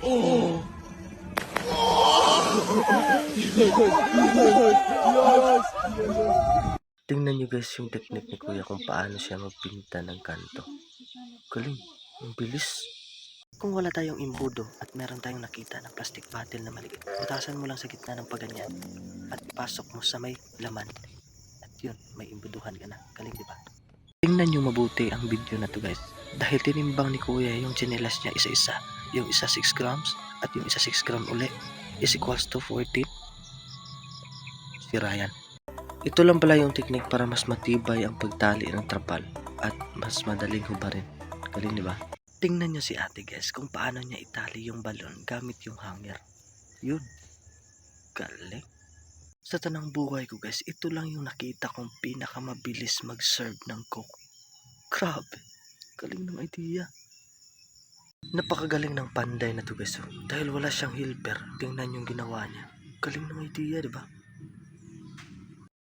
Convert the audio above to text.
Oh! Tingnan nyo guys yung technique ni Kuya kung paano siya magpinta ng kanto. Galing, ang bilis. Kung wala tayong imbudo at meron tayong nakita ng plastic bottle na maliit, butasan mo lang sa gitna ng paganyan at ipasok mo sa may laman. At yun, may imbuduhan ka na. Galing, di ba? Tingnan nyo mabuti ang video na to guys. Dahil tinimbang ni Kuya yung chinelas niya isa-isa. Yung isa 6 grams at yung isa 6 gram uli is equals to 14. Si Ryan. Ito lang pala yung technique para mas matibay ang pagtali ng trapal at mas madaling hubarin. Galing, di ba? Tingnan nyo si ate guys kung paano niya itali yung balon gamit yung hanger. Yun. Galing. Sa tanang buhay ko guys, ito lang yung nakita kong pinakamabilis mag-serve ng coke. Grabe. Galing ng idea. Napakagaling ng panday na to guys. Dahil wala siyang helper, tingnan yung ginawa niya. Galing ng idea, di ba?